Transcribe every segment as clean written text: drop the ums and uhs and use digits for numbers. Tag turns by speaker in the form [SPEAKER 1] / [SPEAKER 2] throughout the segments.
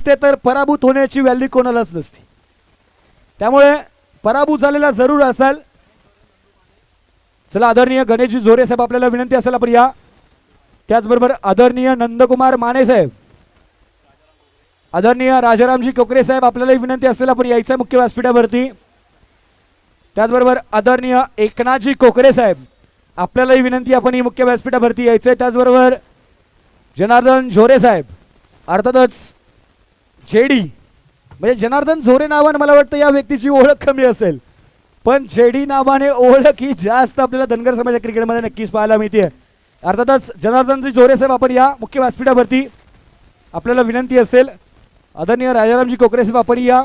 [SPEAKER 1] ते तर पराभूत होण्याची व्हॅल्यू कोणालाच नसते. त्यामुळे पराभूत झालेला जरूर असाल. चला आदरणीय गणेशजी झोरे साहेब आपल्याला विनंती असेल आपण या. त्याचबरोबर आदरणीय नंदकुमार माने साहेब, आदरणीय राजारामजी कोकरे साहेब आपल्याला विनंती असेल आपण यायचं मुख्य व्यासपीठावरती. त्याचबरोबर आदरणीय एकनाथजी कोकरे साहेब आपल्यालाही विनंती आपण ही मुख्य व्यासपीठावरती यायचंय. त्याचबरोबर जनार्दन झोरे साहेब, अर्थातच जेडी म्हणजे जनार्दन झोरे नावाने मला वाटतं या व्यक्तीची ओळख कमी असेल, पण जेडी नावाने ओळख ही जास्त आपल्याला धनगर समाजाच्या क्रिकेटमध्ये नक्कीच पाहायला मिळते. अर्थातच जनार्दनजी झोरे साहेब आपण या मुख्य व्यासपीठावरती आपल्याला विनंती असेल. आदरणीय राजारामजी कोकरे साहेब आपण या.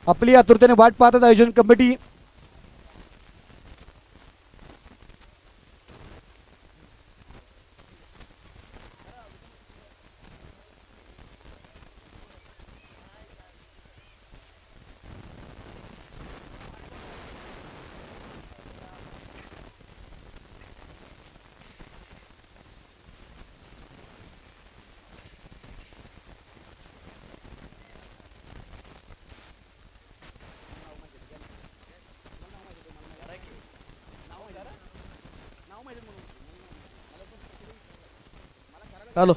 [SPEAKER 1] आपली आतुरतेने वाट पाहतात आयोजन कमिटी.
[SPEAKER 2] हॅलो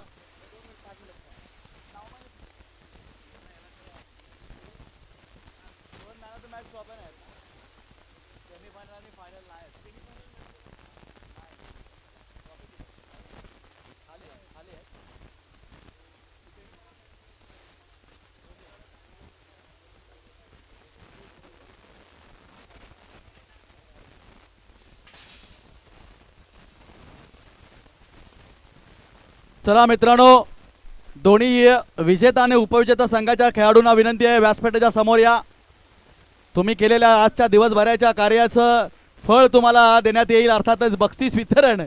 [SPEAKER 2] चला मित्रांनो, दोन्ही विजेता आणि उपविजेता संघाच्या खेळाडूंना विनंती आहे व्यासपीठाच्या समोर या. तुम्ही केलेल्या आजच्या दिवसभराच्या कार्याचं फळ तुम्हाला देण्यात येईल. अर्थातच बक्षीस वितरण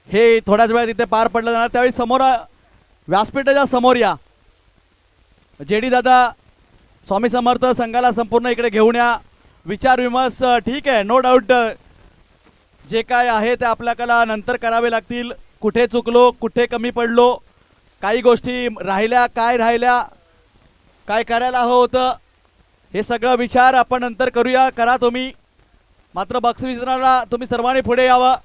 [SPEAKER 2] हे थोड्याच वेळात इथे पार पडलं जाणार. त्यावेळी समोर व्यासपीठाच्या समोर या. जेडी दादा स्वामी समर्थ संघाला संपूर्ण इकडे घेऊन या. विचार विमर्श ठीक आहे, नो डाऊट जे काय आहे ते आपल्याला नंतर करावे लागतील. कुठे चुकलो, कुठे कमी पडलो, काही गोष्टी राहिल्या, काय राहिल्या, काय करायला हवं होतं, हे सगळं विचार आपण नंतर करूया. करा तुम्ही, मात्र बक्षीस वितरणाला तुम्ही सर्वांनी पुढे यावं.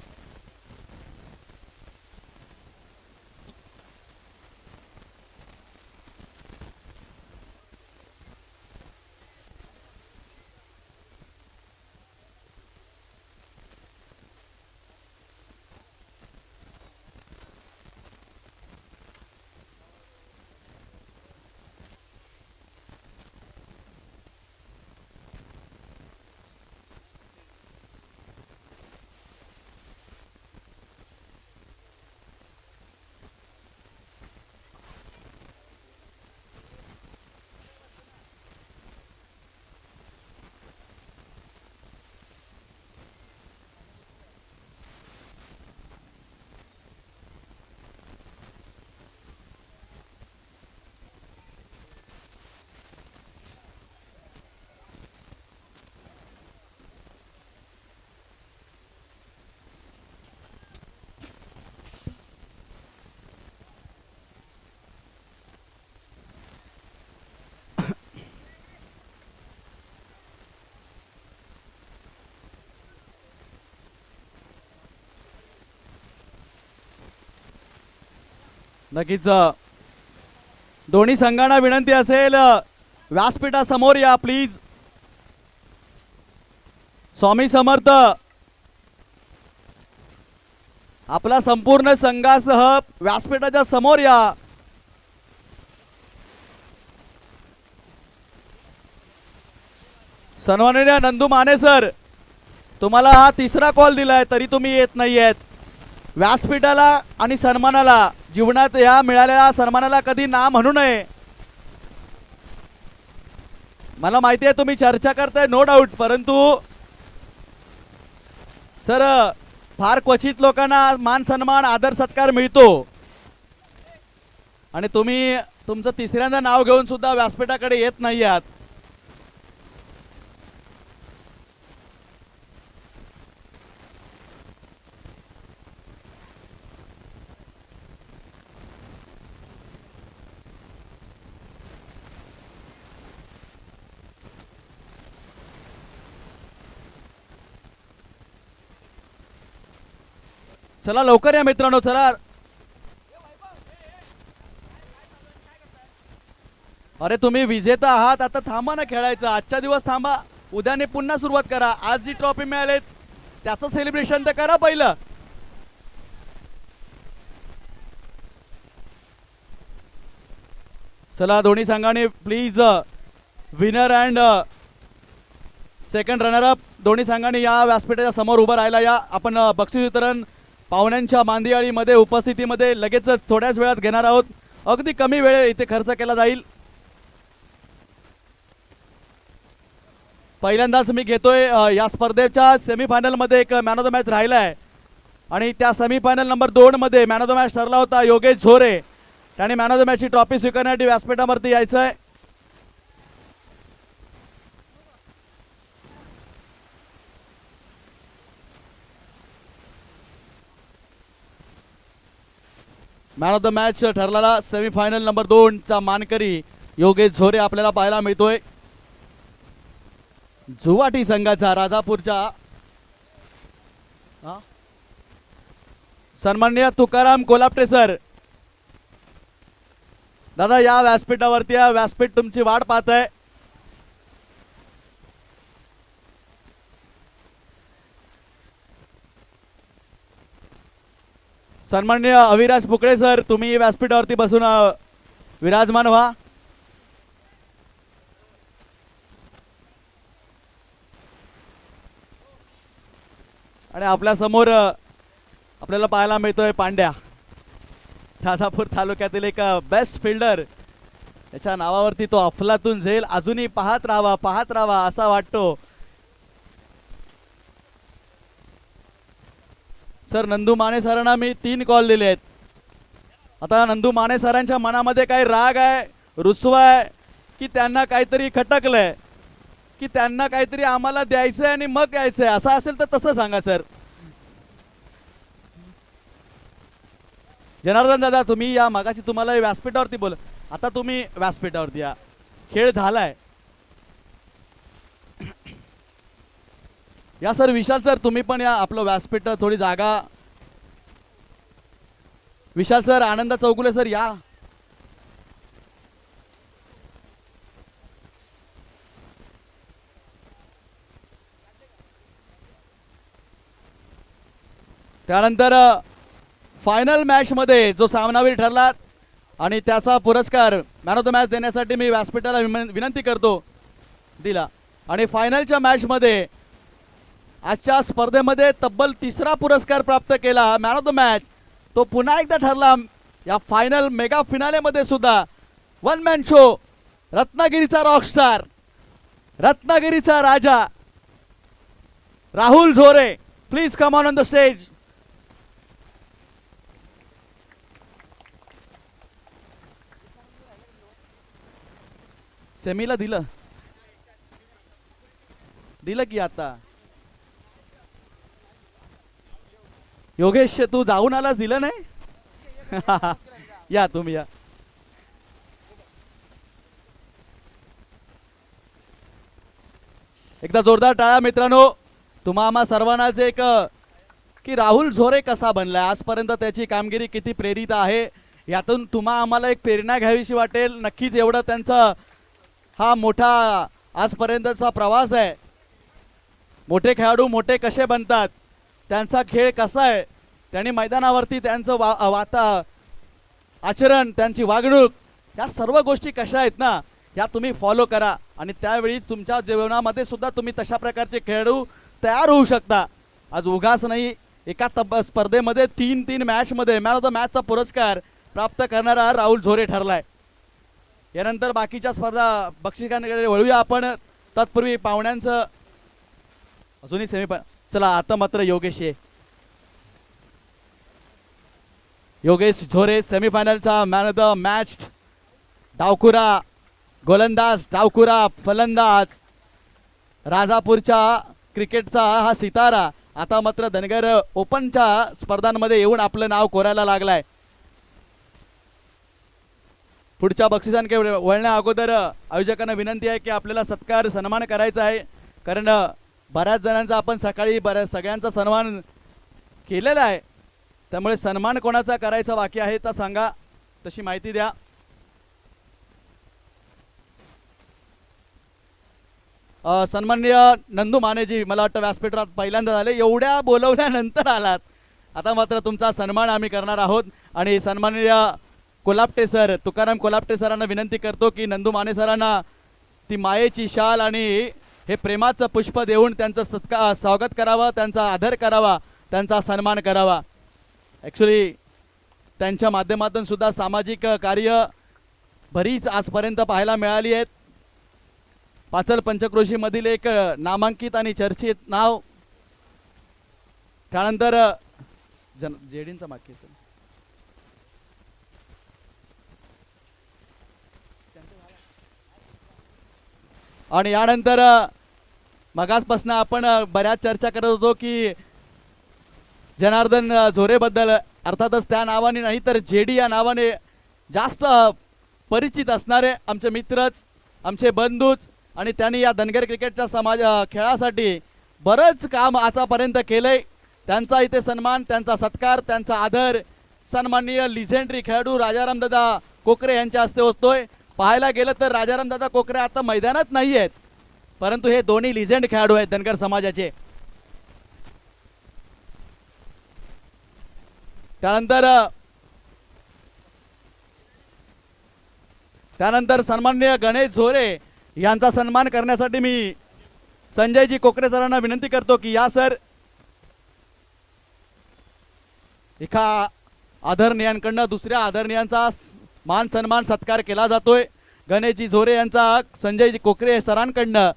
[SPEAKER 2] नक्कीच दोन्ही संघांना विनंती असेल व्यासपीठासमोर या प्लीज. स्वामी समर्थ आपला संपूर्ण संघासह व्यासपीठाच्या समोर या. सन्माननीय नंदू माने सर, तुम्हाला हा तिसरा कॉल दिलाय तरी तुम्ही येत नाहीयेत. व्यासपीठाला आणि सन्मानाला, जीवनात या मिळालेल्या सन्मानाला कधी ना म्हणू नये. मला माहिती आहे तुम्ही चर्चा करताय, नो डाऊट, परंतु सर फार क्वचित लोकांना मान सन्मान आदर सत्कार मिळतो आणि तुम्ही तुमचं तिसऱ्यांदा नाव घेऊन सुद्धा व्यासपीठाकडे येत नाही आहात. चला लवकर या मित्रांनो, चला. अरे तुम्ही विजेता आहात, आता थांबा ना खेळायचं. आजच्या दिवस थांबा, उद्याने पुन्हा सुरुवात करा. आज जी ट्रॉफी मिळाली त्याचं सेलिब्रेशन तर करा पहिलं. चला दोन्ही संघाने please winner and second runner up दोन्ही संघांनी या व्यासपीठाच्या समोर उभं राहायला या. आपण बक्षीस वितरण पाहुण्यांच्या मांदियाळीमध्ये उपस्थितीमध्ये लगेचच थोड्याच वेळात घेणार आहोत. अगदी कमी वेळ इथे खर्च केला जाईल. पहिल्यांदाच मी घेतोय या स्पर्धेच्या सेमीफायनलमध्ये एक मॅन ऑफ द मॅच राहिला आहे आणि त्या सेमीफायनल नंबर 2 मध्ये मॅन ऑफ द मॅच ठरला होता योगेश झोरे. त्याने मॅन ऑफ द मॅचची ट्रॉफी स्वीकारण्यासाठी व्यासपीठावरती यायचं आहे. मॅन ऑफ द मॅच ठरलेला सेमीफायनल नंबर 2 चा मानकरी योगेश झोरे आपल्याला पाहायला मिळतोय. जुवाटी संघाचा राजापूरच्या सन्माननीय तुकाराम कोल्हापटे सर. दादा या व्यासपीठावरती, या व्यासपीठ तुमची वाट पाहत आहे. सन्माननीय अविराज पुकळे सर, तुम्ही व्यासपीठावरती बसून विराजमान व्हा. आणि आपल्या समोर आपल्याला पाहायला मिळतोय पांड्या, राजापूर तालुक्यातील एक बेस्ट फिल्डर. त्याच्या नावावरती तो अफलातून झेल अजूनही पाहत राहावा असा वाटतो. सर नंदू माने सरांना मी 3 कॉल दिले आहेत. आता नंदू माने सरांच्या मनामध्ये काही राग आहे, रुसवा आहे की त्यांना काहीतरी खटकलंय की त्यांना काहीतरी आम्हाला द्यायचंय आणि मग यायचंय, असं असेल तर तसं सांगा सर. जनार्दन दादा तुम्ही या, मागाशी तुम्हाला व्यासपीठावरती बोल, आता तुम्ही व्यासपीठावरती या. खेळ झालाय. या सर विशाल सर तुम्ही पण या, आपलं व्यासपीठ थोडी जागा. विशाल सर, आनंद चौगुले सर या. त्यानंतर फायनल मॅच मध्ये जो सामनावीर ठरला आणि त्याचा पुरस्कार मॅन ऑफ द मॅच देण्यासाठी मी व्यासपीठाला विनंती करतो दिला. आणि फायनलच्या मॅच मध्ये आजच्या स्पर्धेमध्ये तब्बल 3रा पुरस्कार प्राप्त केला मॅन ऑफ द मॅच, तो पुन्हा एकदा ठरला या फायनल मेगा फिनाले मध्ये सुद्धा. वन मॅन शो, रत्नागिरीचा रॉकस्टार, रत्नागिरीचा राजा Rahul Zore. Please come on the stage. सेमीला दिलं की आता योगेश तू जाऊन आलास, दिलं नाही. या तुम्ही या. एकदा जोरदार टाळ्या मित्रांनो. तुम्हा आम्हा सर्वांनाच एक की राहुल झोरे कसा बनलाय, आजपर्यंत त्याची कामगिरी किती प्रेरित आहे, यातून तुम्हा आम्हाला एक प्रेरणा घ्यावीशी वाटेल. नक्कीच एवढं त्यांचा हा मोठा आजपर्यंतचा प्रवास आहे. मोठे खेळाडू मोठे कसे बनतात, त्यांचा खेळ कसा आहे, त्यांनी मैदानावरती त्यांचं आचरण, त्यांची वागणूक, या सर्व गोष्टी कशा आहेत ना, या तुम्ही फॉलो करा. आणि त्यावेळी तुमच्या जीवनामध्ये सुद्धा तुम्ही तशा प्रकारचे खेळाडू तयार होऊ शकता. आज उगाच नाही, एका स्पर्धेमध्ये 3 मॅचमध्ये मॅन ऑफ द मॅचचा पुरस्कार प्राप्त करणारा राहुल झोरे ठरलाय. यानंतर बाकीच्या स्पर्धा बक्षिसांकडे वळूया आपण. तत्पूर्वी पाहुण्यांचं अजूनही सेमीफायनल. चला आता मात्र योगेश झोरे सेमीफायनलचा मॅन ऑफ द मॅच. डावकुरा गोलंदाज, डावकुरा फलंदाज, राजापूरच्या क्रिकेटचा हा सितारा आता मात्र धनगर ओपनच्या स्पर्धांमध्ये येऊन आपलं नाव कोरायला लागलाय. पुढच्या बक्षिसांकडे वळण्या अगोदर आयोजकांना विनंती आहे की आपल्याला सत्कार सन्मान करायचा आहे, कारण बऱ्याच जणांचा आपण सकाळी सगळ्यांचा सन्मान केलेला आहे. त्यामुळे सन्मान कोणाचा करायचा बाकी आहे तर सांगा, तशी माहिती द्या. सन्माननीय नंदू मानेजी, मला वाटतं व्यासपीठात पहिल्यांदा झाले, एवढ्या बोलवल्यानंतर आलात. आता मात्र तुमचा सन्मान आम्ही करणार आहोत. आणि सन्माननीय कोल्हापटे सर, तुकाराम कोल्हापटे सरांना विनंती करतो की नंदू माने सरांना ती मायेची शाल आणि हे प्रेमाचं पुष्प देऊन त्यांचं स्वागत करावं, त्यांचा आदर करावा, त्यांचा सन्मान करावा. ॲक्च्युली त्यांच्या माध्यमातून सुद्धा सामाजिक कार्य बरीच आजपर्यंत पाहायला मिळाली आहेत. पाचल पंचक्रोशीमधील एक नामांकित आणि चर्चित नाव. त्यानंतर जेडींचा मागे सर, आणि यानंतर मगासपासून आपण बऱ्याच चर्चा करत होतो की जनार्दन झोरेबद्दल, अर्थातच त्या नावाने नाही तर जेडी या नावाने जास्त परिचित असणारे आमचे मित्रच, आमचे बंधूच, आणि त्यांनी या धनगर क्रिकेटच्या खेळासाठी बरंच काम आतापर्यंत केलंय. त्यांचा इथे सन्मान, त्यांचा सत्कार, त्यांचा आदर सन्माननीय लिजेंडरी खेळाडू राजारामदादा कोकरे यांच्या हस्ते होतोय. पाहायला गेलं तर राजारामदादा कोकरे आता मैदानात नाही आहेत, परंतु हे दोन्ही लिजेंड खेळाडू आहेत धनगर समाजाचे. त्यानंतर सन्माननीय गणेश झोरे यांचा सन्मान करण्यासाठी मी संजयजी कोकरे सरांना विनंती करतो की या सर. एका आदरणीयांकडनं दुसऱ्या आदरणीयांचा मान सन्मान सत्कार केला जातोय. गणेशजी झोरे यांचा संजयजी कोकरे सरांकडनं.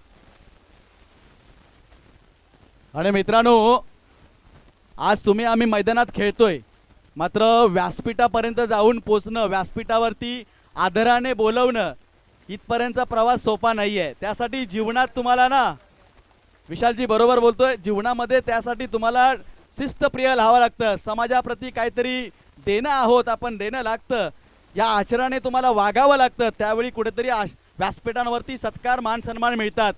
[SPEAKER 2] आणि मित्रांनो, आज तुम्ही आम्ही मैदानात खेळतोय, मात्र व्यासपीठापर्यंत जाऊन पोचणं, व्यासपीठावरती आदराने बोलवणं, इथपर्यंतचा प्रवास सोपा नाही आहे. त्यासाठी जीवनात तुम्हाला ना, विशालजी बरोबर बोलतोय, जीवनामध्ये त्यासाठी तुम्हाला शिस्तप्रिय राहावं लागतं. समाजाप्रती काहीतरी देणं आहोत आपण, देणं लागतं. या आचरणाने तुम्हाला वागावं लागतं. त्यावेळी कुठेतरी व्यासपीठांवरती सत्कार, मान सन्मान मिळतात.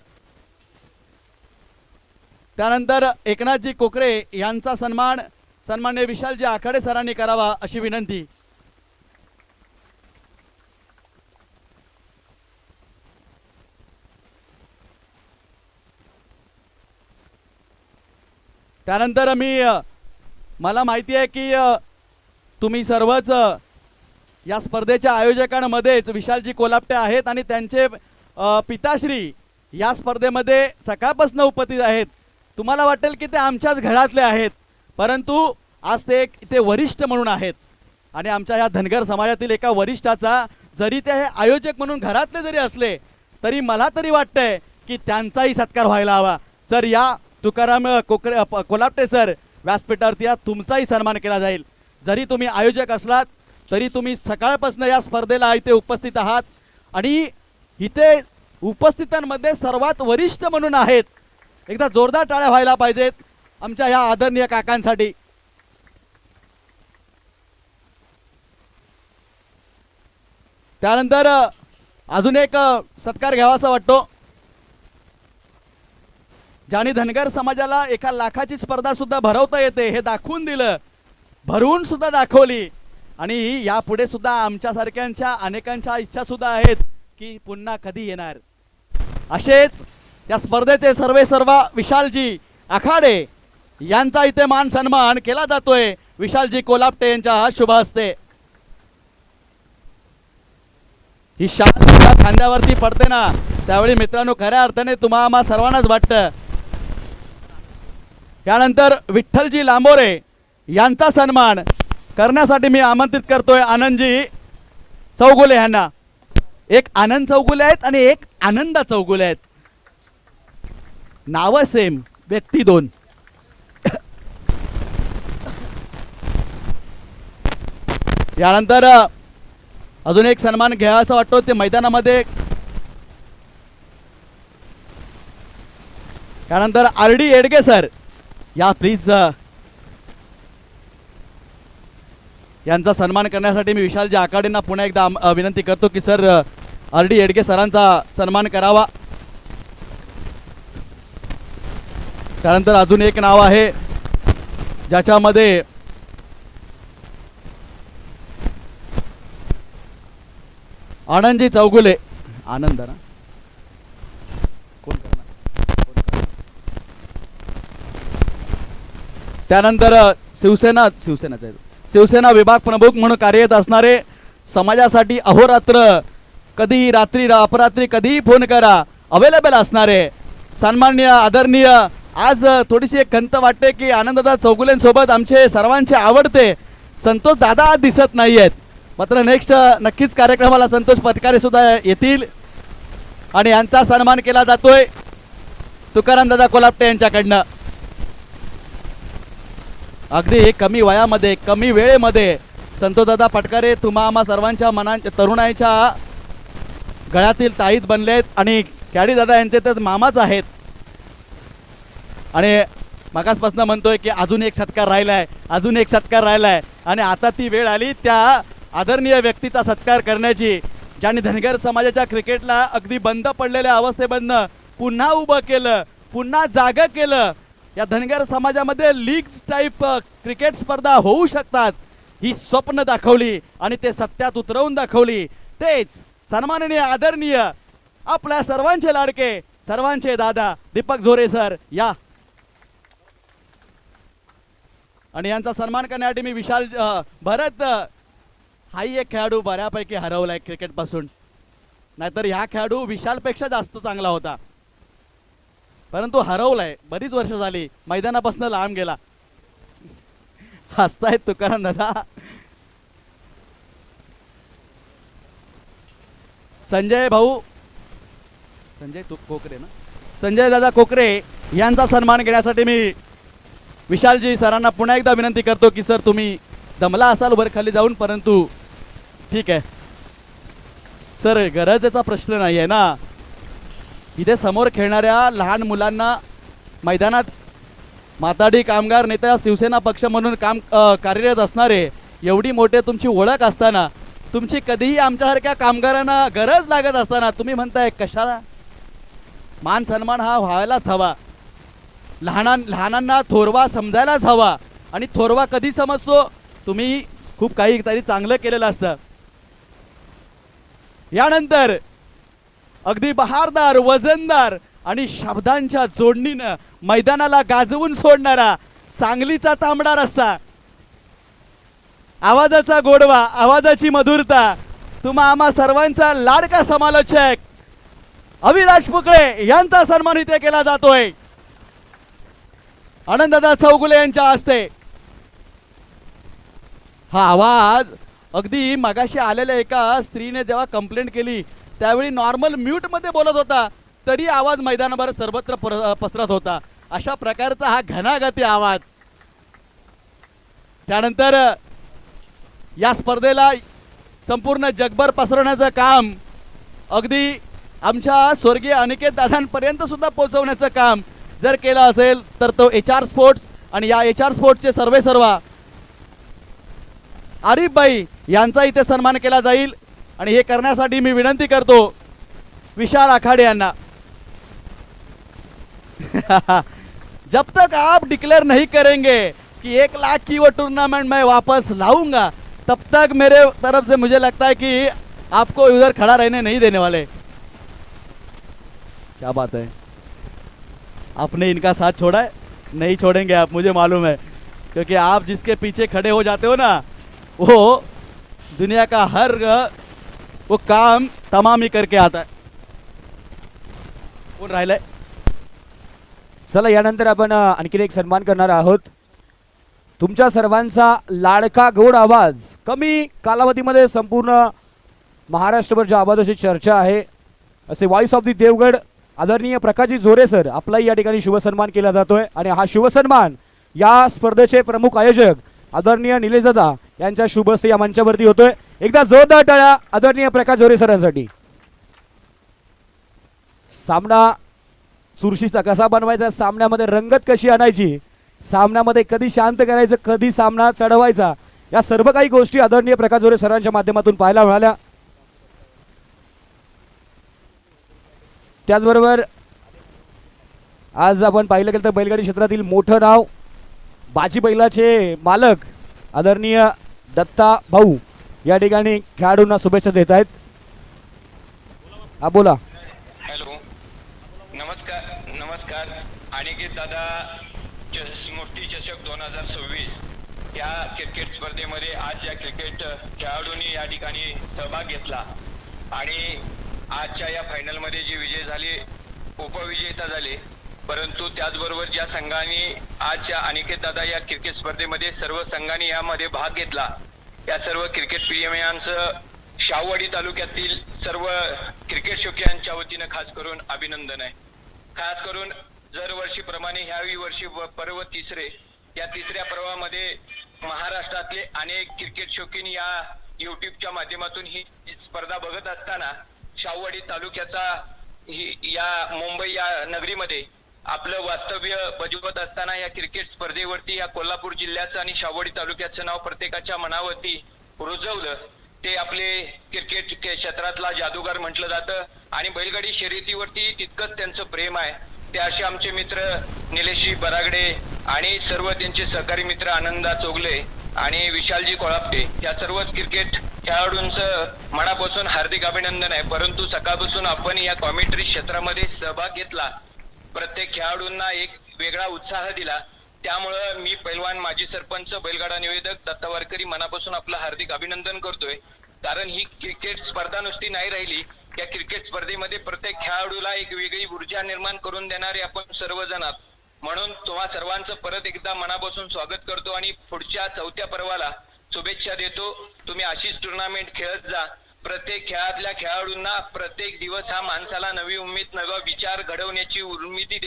[SPEAKER 2] त्यानंतर एकनाथजी कोकरे यांचा सन्मान सन्माननीय विशालजी आखाडे सरांनी करावा अशी विनंती. त्यानंतर मला माहिती आहे की तुम्ही सर्वच या स्पर्धेच्या आयोजकांमध्येच विशालजी कोल्हापटे आहेत आणि त्यांचे पिताश्री या स्पर्धेमध्ये सकाळपासून उपस्थित आहेत. तुम्हाला वाटेल की ते आमच्याच घरातले आहेत, परंतु आज ते एक इथे वरिष्ठ म्हणून आहेत. आणि आमच्या या धनगर समाजातील एका वरिष्ठाचा, जरी ते हे आयोजक म्हणून घरातले जरी असले, तरी मला तरी वाटतंय की त्यांचाही सत्कार व्हायला हवा. सर, या तुकाराम कोकरे कोल्हापटे सर व्यासपीठावरती या, तुमचाही सन्मान केला जाईल. जरी तुम्ही आयोजक असलात तरी तुम्ही सकाळपासून या स्पर्धेला इथे उपस्थित आहात आणि इथे उपस्थितांमध्ये सर्वात वरिष्ठ म्हणून आहेत. एकदा जोरदार टाळ्या व्हायला पाहिजेत आमच्या या आदरणीय काकांसाठी. त्यानंतर अजून एक सत्कार घ्यावासा वाटतो. ज्याने धनगर समाजाला 1 लाखाची स्पर्धा सुद्धा भरवता येते हे दाखवून दिलं, भरवून सुद्धा दाखवली. आणि यापुढे सुद्धा आमच्यासारख्यांच्या अनेकांच्या इच्छा सुद्धा आहेत की पुन्हा कधी येणार. असेच या स्पर्धेचे सर्व विशालजी आखाडे यांचा इथे मान सन्मान केला जातोय विशालजी कोल्हापटे यांच्या शुभ हस्ते. ही शाल खांद्यावरती पडते ना, त्यावेळी मित्रांनो खऱ्या अर्थाने तुम्हा सर्वांनाच वाटतं. त्यानंतर विठ्ठलजी लांबोरे यांचा सन्मान करण्यासाठी मी आमंत्रित करतोय आनंदजी चौगुले यांना. एक आनंद चौगुले आहेत आणि एक आनंदा चौगुले आहेत. नाव सेम, व्यक्ती दोन. यानंतर अजून एक सन्मान घ्यायचा वाटतो ते मैदानामध्ये. त्यानंतर RD येडगे सर या प्लीज, यांचा सन्मान करण्यासाठी मी विशालजी आखाडेंना पुन्हा एकदा विनंती करतो की सर RD येडगे सरांचा सन्मान करावा. त्यानंतर अजून एक नाव आहे ज्याच्यामध्ये आनंदजी चौगुले. आनंद ना कोण करणार? त्यानंतर शिवसेना विभाग प्रमुख म्हणून कार्यरत असणारे, समाजासाठी अहोरात्र कधी रात्री अपरात्री कधीही फोन करा अवेलेबल असणारे सन्माननीय आदरणीय, आज थोडीशी एक खंत वाटते की आनंददादा चौगुलेंसोबत आमचे सर्वांचे आवडते संतोष दादा आज दिसत नाही आहेत. मात्र नेक्स्ट नक्कीच कार्यक्रमाला संतोष पटकारे सुद्धा येतील आणि यांचा सन्मान केला जातोय तुकाराम दादा कोल्हापटे यांच्याकडनं. अगदी कमी वयामध्ये कमी वेळेमध्ये संतोषदादा पटकारे तुम्हा आम्हा सर्वांच्या तरुणाईच्या गळ्यातील ताईत बनलेत आणि कॅडी दादा यांचे तर मामाच आहेत. आणि मगासपासून म्हणतोय की अजून एक सत्कार राहिलाय, अजून एक सत्कार राहिलाय आणि आता ती वेळ आली त्या आदरणीय व्यक्तीचा सत्कार करण्याची, ज्यांनी धनगर समाजाच्या क्रिकेटला अगदी बंद पडलेल्या अवस्थेमधनं पुन्हा उभं केलं, पुन्हा जागं केलं. या धनगर समाजामध्ये लीग टाईप क्रिकेट स्पर्धा होऊ शकतात ही स्वप्न दाखवली आणि ते सत्यात उतरवून दाखवली. तेच सन्माननीय आदरणीय आपल्या सर्वांचे लाडके सर्वांचे दादा दीपक झोरे सर या. आणि यांचा सन्मान करण्यासाठी मी विशाल भरत हाही एक खेळाडू बऱ्यापैकी हरवलाय क्रिकेट पासून, नाहीतर ह्या खेळाडू विशालपेक्षा जास्त चांगला होता परंतु हरवलाय. बरीच वर्ष झाली मैदानापासून लांब गेला. हसतायत तुकाराम दादा. संजय कोकरे ना, संजय दादा कोकरे यांचा सन्मान घेण्यासाठी मी विशालजी सरांना पुन्हा एकदा विनंती करतो की सर तुम्ही दमला असाल वर खाली जाऊन, परंतु ठीक आहे सर, गरजेचा प्रश्न नाही आहे ना. इथे समोर खेळणाऱ्या लहान मुलांना मैदानात माताडी कामगार नेता शिवसेना पक्ष म्हणून कार्यरत असणारे एवढी मोठे तुमची ओळख असताना, तुमची कधीही आमच्यासारख्या कामगारांना गरज लागत असताना तुम्ही म्हणताय कशाला? मान सन्मान हा व्हायलाच हवा. लहानांना थोरवा समजायलाच हवा. आणि थोरवा कधी समजतो? तुम्ही खूप काही तरी चांगलं केलेलं असतं. यानंतर अगदी बहारदार, वजनदार आणि शब्दांच्या जोडणीनं मैदानाला गाजवून सोडणारा सांगलीचा तांबडा रस्सा, आवाजाचा गोडवा, आवाजाची मधुरता, तुम्हा आम्हा सर्वांचा लाडका समालोचक अविनाश पुकळे यांचा सन्मान इथे केला जातोय आनंददादा चौगुले यांच्या हस्ते. हा आवाज अगदी मगाशी आलेल्या एका स्त्रीने जेव्हा कंप्लेंट केली त्यावेळी नॉर्मल म्यूट मध्ये बोलत होता तरी आवाज मैदानाभर सर्वत्र पसरत होता. अशा प्रकारचा हा घनागती आवाज. त्यानंतर या स्पर्धेला संपूर्ण जगभर पसरवण्याचं काम अगदी आमच्या स्वर्गीय अनिकेत दादांपर्यंत सुद्धा पोहोचवण्याचं काम जर केलं असेल तर तो HR स्पोर्ट्स आणि या HR स्पोर्ट्सचे सर्वेसर्वा आरिफ भाई यांचा इथे सन्मान केला जाईल. आणि हे करण्यासाठी मी विनंती करतो विशाल आखाडे यांना. जब तक आप डिक्लेयर नहीं करेंगे कि 1 लाख की वो टूर्नामेंट मैं वापस लाऊंगा, तब तक मेरे तरफ से मुझे लगता है कि आपको उधर खड़ा रहने नहीं देने वाले. क्या बात है, आपने इनका साथ छोड़ा है? नहीं छोड़ेंगे आप, मुझे मालूम है, क्योंकि आप जिसके पीछे खड़े हो जाते हो ना वो दुनिया का हर वो काम तमाम ही करके आता है. कोण राहिलंय?
[SPEAKER 1] चला यानंतर आपण आणखी एक सन्मान करणार आहोत. तुमच्या सर्वांचा लाडका गोड आवाज, कमी कालावधीमध्ये संपूर्ण महाराष्ट्रभर ज्या आवाजाची चर्चा आहे असे व्हॉइस ऑफ दी देवगड आदरणीय प्रकाशजी झोरे सर आपलाही या ठिकाणी शुभसन्मान केला जातोय. आणि हा शुभसन्मान या स्पर्धेचे प्रमुख आयोजक आदरणीय निलेश दादा यांच्या शुभ हस्ते या मंचावरती होतोय. एकदा जोरदार टाळ्या आदरणीय प्रकाश झोरे सरांसाठी. सामना चुरशीचा कसा बनवायचा, सामन्यामध्ये रंगत कशी आणायची, सामन्यामध्ये कधी शांत करायचं, कधी सामना चढवायचा, या सर्व काही गोष्टी आदरणीय प्रकाश झोरे सरांच्या माध्यमातून पाहायला मिळाल्या. त्याचबरोबर आज आपण पाहिलं गेलं तर बैलगाडी क्षेत्रातील मोठं नाव बाजी बैलाचे मालक आदरणीय दत्ता भाऊ या ठिकाणी खेळाडूंना शुभेच्छा देत आहेत. हा बोला.
[SPEAKER 3] हॅलो, नमस्कार. नमस्कार. अनिकेत दादा स्मृती चषक 2026 या क्रिकेट स्पर्धेमध्ये आज या क्रिकेट खेळाडूंनी या ठिकाणी सहभाग घेतला आणि आजच्या या फायनलमध्ये जे विजय झाले, उपविजेता झाले. परंतु त्याचबरोबर ज्या संघाने आजच्या अनिकेत दादा या क्रिकेट स्पर्धेमध्ये सर्व संघांनी यामध्ये भाग घेतला, या सर्व क्रिकेट प्रेमियांचं शाहूवाडी तालुक्यातील सर्व क्रिकेट शौकीयांच्या वतीनं खास करून अभिनंदन आहे. खास करून दरवर्षीप्रमाणे ह्याही वर्षी पर्व तिसरे, या तिसऱ्या पर्वामध्ये महाराष्ट्रातले अनेक क्रिकेट शौकीन या युट्यूबच्या माध्यमातून ही स्पर्धा बघत असताना शाहूवाडी तालुक्याचा या मुंबई या नगरीमध्ये आपलं वास्तव्य बजावत असताना या क्रिकेट स्पर्धेवरती या कोल्हापूर जिल्ह्याचं आणि शाहूवाडी तालुक्याचं नाव प्रत्येकाच्या मनावरती रुजवलं. ते आपले क्रिकेट क्षेत्रातला जादूगार म्हटलं जातं आणि बैलगाडी शर्यतीवरती तितकंच त्यांचं प्रेम आहे. ते असे आमचे मित्र निलेशजी बरागडे आणि सर्व त्यांचे सहकारी मित्र आनंदा चोगले आणि विशालजी कोळापटे, या सर्वच क्रिकेट खेळाडूंचं मनापासून हार्दिक अभिनंदन आहे. परंतु सकाळपासून आपण या कॉमेंट्री क्षेत्रामध्ये सहभाग घेतला, प्रत्येक खेळाडूंना एक वेगळा उत्साह दिला. त्यामुळं मी पैलवान माजी सरपंच बैलगाडा निवेदक दत्ता वारकरी मनापासून आपलं हार्दिक अभिनंदन करतोय. कारण ही क्रिकेट स्पर्धा नुसती नाही राहिली, या क्रिकेट स्पर्धेमध्ये प्रत्येक खेळाडूला एक वेगळी ऊर्जा निर्माण करून देणारे आपण सर्वजण आहात. म्हणून तुम्हा सर्वांचं परत एकदा मनापासून स्वागत करतो आणि पुढच्या 4थ्या पर्वाला शुभेच्छा देतो. तुम्ही अशीच टुर्नामेंट खेळत जा. प्रत्येक खेळातल्या खेळाडूंना प्रत्येक दिवस हा माणसाला नवी उमेद, नवा विचार घडवण्याची उमेद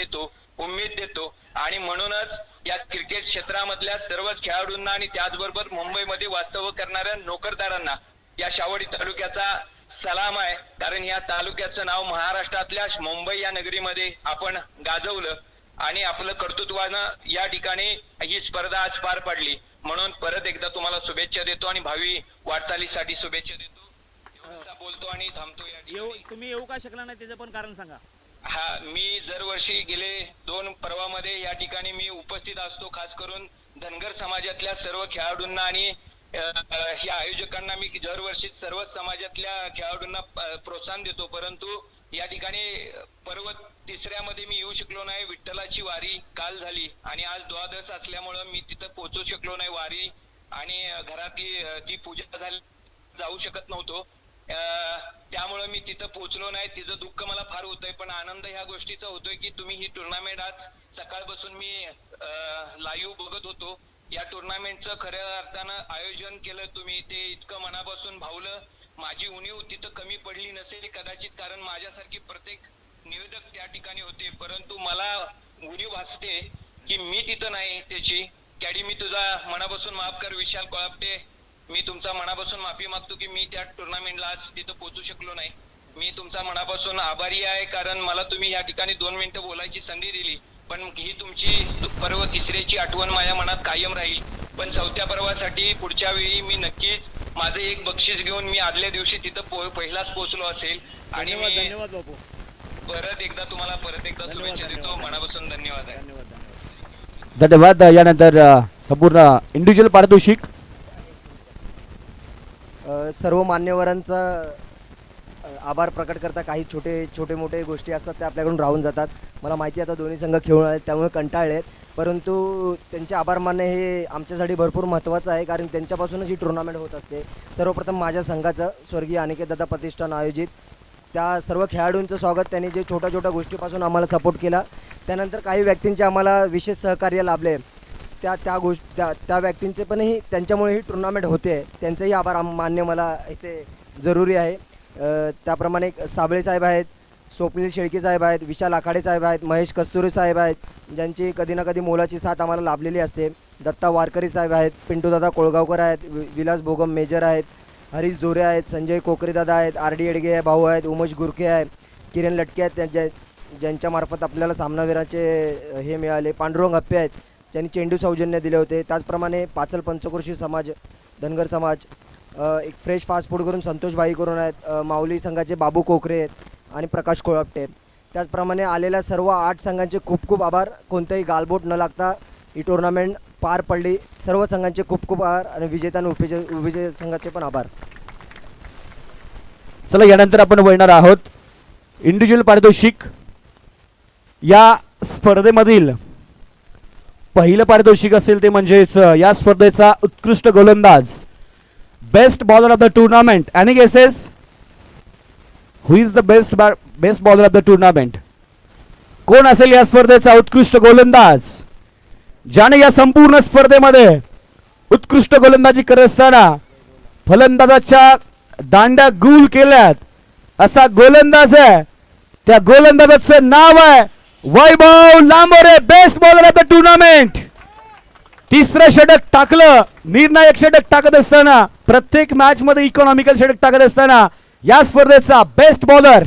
[SPEAKER 3] देतो आणि म्हणूनच या क्रिकेट क्षेत्रामधल्या सर्वच खेळाडूंना आणि त्याचबरोबर मुंबईमध्ये वास्तव्य करणाऱ्या नोकरदारांना या शाहूवाडी तालुक्याचा सलाम आहे. कारण या तालुक्याचं नाव महाराष्ट्रातल्या मुंबई या नगरीमध्ये आपण गाजवलं आणि आपलं कर्तृत्वानं या ठिकाणी ही स्पर्धा आज पार पडली. म्हणून परत एकदा तुम्हाला शुभेच्छा देतो आणि भावी वाटचालीसाठी शुभेच्छा देतो. एवढंच बोलतो आणि थांबतो या ठिकाणी.
[SPEAKER 4] तुम्ही येऊ का शकला नाही त्याचं पण कारण सांगा.
[SPEAKER 3] हा, मी दरवर्षी गेले 2 पर्वामध्ये या ठिकाणी मी उपस्थित असतो. खास करून धनगर समाजातल्या सर्व खेळाडूंना आणि या आयोजकांना मी दरवर्षी सर्वच समाजातल्या खेळाडूंना प्रोत्साहन देतो. परंतु या ठिकाणी पर्व तिसऱ्यामध्ये मी येऊ शकलो नाही. विठ्ठलाची वारी काल झाली आणि आज द्वादश असल्यामुळं मी तिथं पोहोचू शकलो नाही. वारी आणि घरातली ती पूजा झाली, जाऊ शकत नव्हतो. त्यामुळे मी तिथं पोहोचलो नाही. तिचं दुःख मला फार होतंय, पण आनंद ह्या गोष्टीचा होतोय की तुम्ही ही टुर्नामेंट आज सकाळपासून मी लाईव्ह बघत होतो. या टुर्नामेंटचं खऱ्या अर्थानं आयोजन केलं तुम्ही, ते इतकं मनापासून भावलं. माझी उणीव तिथं कमी पडली नसेल कदाचित, कारण माझ्यासारखी प्रत्येक निवेदक त्या ठिकाणी होते. परंतु मला उणीव भासते की मी तिथं नाही. त्याची कॅडी मी तुझा मनापासून माफ कर विशाल कोळापटे. मी तुमचा मनापासून माफी मागतो की मी त्या टुर्नामेंटला आज तिथं पोहोचू शकलो नाही. मी तुमचा मनापासून आभारी आहे, कारण मला तुम्ही या ठिकाणी 2 मिनिटं बोलायची संधी दिली. पण ही तुमची पर्व तिसऱ्याची आठवण माझ्या मनात कायम राहील. पण 4थ्या पर्वासाठी पुढच्या वेळी मी नक्कीच माझं एक बक्षीस घेऊन मी आदल्या दिवशी तिथं पहिलाच पोहोचलो असेल. आणि मी
[SPEAKER 4] धन्यवाद बापू.
[SPEAKER 3] परत एकदा तुम्हाला शुभेच्छा देतो. मनापासून धन्यवाद आहे.
[SPEAKER 1] धन्यवाद. यानंतर संपूर्ण इंडिव्हिज्युअल पारितोषिक
[SPEAKER 5] सर्व मान्यवरांचा आभार प्रकट करता. काही छोटे मोठे गोष्टी असतात त्या आपल्याकडून राहून जातात. मला माहिती आहे आता दोन्ही संघ खेळून आले त्यामुळे कंटाळले आहेत, परंतु त्यांचे आभार मानणे हे आमच्यासाठी भरपूर महत्त्वाचं आहे, कारण त्यांच्यापासूनच ही टुर्नामेंट होत असते. सर्वप्रथम माझ्या संघाचं स्वर्गीय अनिकेत दादा प्रतिष्ठान आयोजित त्या सर्व खेळाडूंचं स्वागत. त्यांनी जे छोट्या गोष्टीपासून आम्हाला सपोर्ट केला. त्यानंतर काही व्यक्तींचे आम्हाला विशेष सहकार्य लाभले. त्या व्यक्तींचे पणही त्यांच्यामुळे ही टुर्नामेंट होते. त्यांचेही आभार मानणे मला इथे जरुरी आहे. त्याप्रमाणे साबळे साहेब आहेत, स्वप्नील शेळके साहेब आहेत, विशाल आखाडे साहेब आहेत, महेश कस्तुरे साहेब आहेत, ज्यांची कधी ना कधी मोलाची साथ आम्हाला लाभलेली असते. दत्ता वारकरी साहेब आहेत, पिंटूदादा कोळगावकर आहेत, विलास भोगम मेजर आहेत, हरीश जोरे आहेत, संजय कोकरेदादा आहेत, RD येडगे भाऊ आहेत, उमेश गुरके आहेत, किरण लटके आहेत, ज्यांच्यामार्फत आपल्याला सामनावीराचे हे मिळाले. पांडुरंग हप्पे आहेत, ज्यांनी चेंडू सौजन्य दिले होते. त्याचप्रमाणे पाचल पंचक्रोशी समाज, धनगर समाज, एक फ्रेश फास्ट फूड करून संतोष भाई करून आहेत, माऊली संघाचे बाबू कोकरे आहेत आणि प्रकाश कोळापटे. त्याचप्रमाणे आलेल्या सर्व 8 संघांचे खूप आभार. कोणताही गालबोट न लागता ही टुर्नामेंट पार पडली. सर्व संघांचे खूप आभार आणि विजेता आणि उपविजेता संघाचे पण आभार.
[SPEAKER 1] चला यानंतर आपण वळणार आहोत इंडिव्हिज्युअल पारितोषिक या स्पर्धेमधील पहिलं पारितोषिक असेल ते म्हणजेच या स्पर्धेचा उत्कृष्ट गोलंदाज, best bowler of the tournament. Any guesses who is the best bowler of the tournament? कोण असेल या स्पर्धेचा उत्कृष्ट गोलंदाज, ज्याने या संपूर्ण स्पर्धेमध्ये उत्कृष्ट गोलंदाजी करत असताना फलंदाजाच्या दांड्या गुल केल्यात असा गोलंदाज आहे. त्या गोलंदाजाचं नाव आहे Vaibhav Lambore, best bowler of the tournament. तिसरं षटक टाकलं, निर्णायक षटक टाकत असताना, प्रत्येक मॅच मध्ये इकॉनॉमिकल षटक टाकत असताना या स्पर्धेचा बेस्ट बॉलर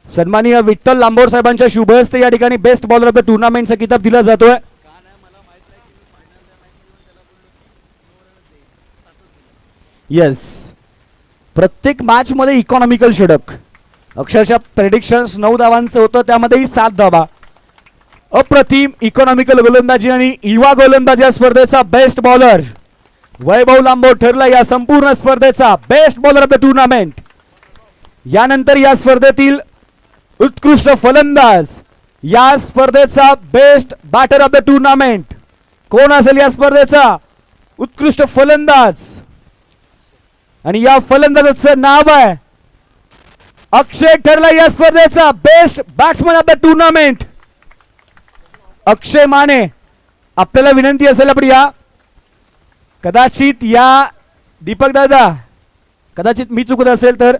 [SPEAKER 1] सन्माननीय विठ्ठल लांबोर साहेबांच्या शुभ हस्ते या ठिकाणी बेस्ट बॉलर ऑफ द टुर्नामेंटचा किताब दिला जातोय. येस, प्रत्येक मॅच मध्ये इकॉनॉमिकल षटक, अक्षरशः प्रेडिक्शन्स 9 धावांचं होतं, त्यामध्येही 7 धावा. अप्रतिम इकॉनॉमिकल गोलंदाजी आणि युवा गोलंदाजी या स्पर्धेचा बेस्ट बॉलर वैभव लांबोर ठरला या संपूर्ण स्पर्धेचा best bowler of the tournament. यानंतर या स्पर्धेतील उत्कृष्ट फलंदाज, या स्पर्धेचा best batter of the tournament. कोण असेल या स्पर्धेचा उत्कृष्ट फलंदाज? आणि या फलंदाजाचं नाव आहे अक्षय ठरला या स्पर्धेचा best batsman of the tournament. Akshay Mane, आपल्याला विनंती असेल आपण या कदाचित या दीपक दादा, कदाचित मी चुकत असेल तर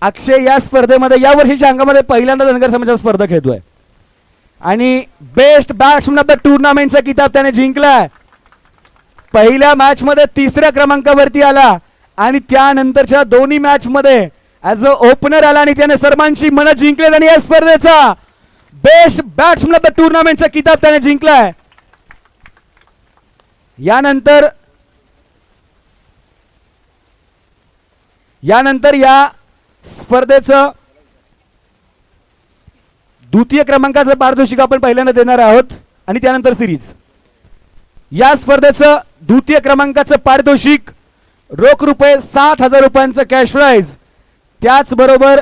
[SPEAKER 1] अक्षय या स्पर्धेमध्ये या वर्षीच्या अंकामध्ये पहिल्यांदा धनगर समाजाचा स्पर्धा खेळतोय आणि बेस्ट बॅट्समन ऑफ द टुर्नामेंटचा किताब त्याने जिंकलाय. पहिल्या मॅच मध्ये 3ऱ्या क्रमांकावरती आला आणि त्यानंतरच्या दोन्ही मॅच मध्ये ऍज अ ओपनर आला आणि त्याने सर्वांची मनं जिंकले आणि या स्पर्धेचा बेस्ट बॅट्समन ऑफ द टुर्नामेंटचा किताब त्याने जिंकलाय. यानंतर या स्पर्धेचं द्वितीय क्रमांकाचं पारितोषिक आपण पहिल्यांदा देणार आहोत आणि त्यानंतर सिरीज. या स्पर्धेचं द्वितीय क्रमांकाचं पारितोषिक रोख रुपये 7,000 रुपयांचं कॅश प्राइज. त्याचबरोबर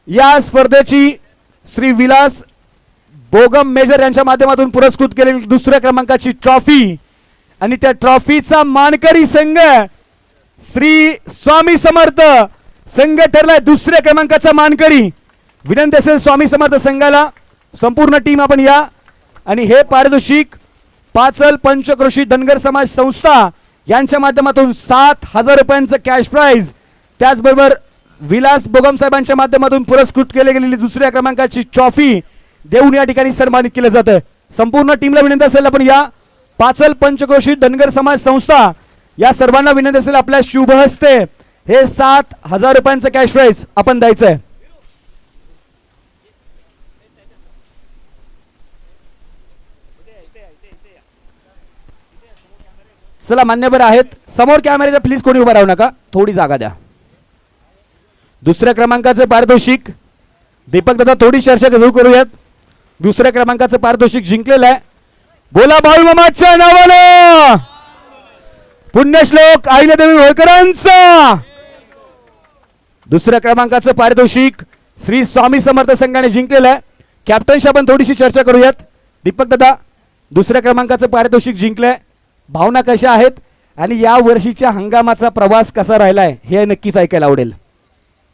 [SPEAKER 1] या स्पर्धेची श्री विलास बोगम मेजर यांच्या माध्यमातून पुरस्कृत केलेली 2ऱ्या क्रमांकाची ट्रॉफी आणि त्या ट्रॉफीचा मानकरी संघ श्री स्वामी समर्थ संघ ठरलाय 2ऱ्या क्रमांकाचा मानकरी. विनंती असेल स्वामी समर्थ संघाला, संपूर्ण टीम आपण या. आणि हे पारितोषिक पाचल पंचक्रोशी धनगर समाज संस्था यांच्या माध्यमातून 7,000 रुपयांचं कॅश प्राइज, त्याचबरोबर विलास बोगम साहेबांच्या माध्यमातून पुरस्कृत केली गेलेली 2ऱ्या क्रमांकाची ट्रॉफी देऊन या ठिकाणी सन्मानित केलं जातं. संपूर्ण टीमला विनंती असेल आपण या पाचल पंचक्रोशी धनगर समाज संस्था या सर्वांना विनंती असेल आपल्या शुभ हस्ते हे 7,000 रुपयांचं कॅश प्राइज आपण द्यायचं आहे. चला मान्यवर आहेत, समोर कॅमेऱ्याच्या प्लीज कोणी उभा राहू नका, थोडी जागा द्या. 2ऱ्या क्रमांकाचं पारितोषिक दीपक दादा थोडी चर्चा सुरू करूयात. 2ऱ्या क्रमांकाचं पारितोषिक जिंकलेलं आहे. बोला बाळू मामाच्या नावानं, पुण्यश्लोक अहिल्यादेवी होळकरांचा. 2ऱ्या क्रमांकाचं पारितोषिक श्री स्वामी समर्थ संघाने जिंकलेलं आहे. कॅप्टनशी आपण थोडीशी चर्चा करूयात. दीपक दादा 2ऱ्या क्रमांकाचं पारितोषिक जिंकलंय, भावना कशा आहेत आणि या वर्षीच्या हंगामाचा प्रवास कसा राहिलाय हे नक्कीच ऐकायला आवडेल.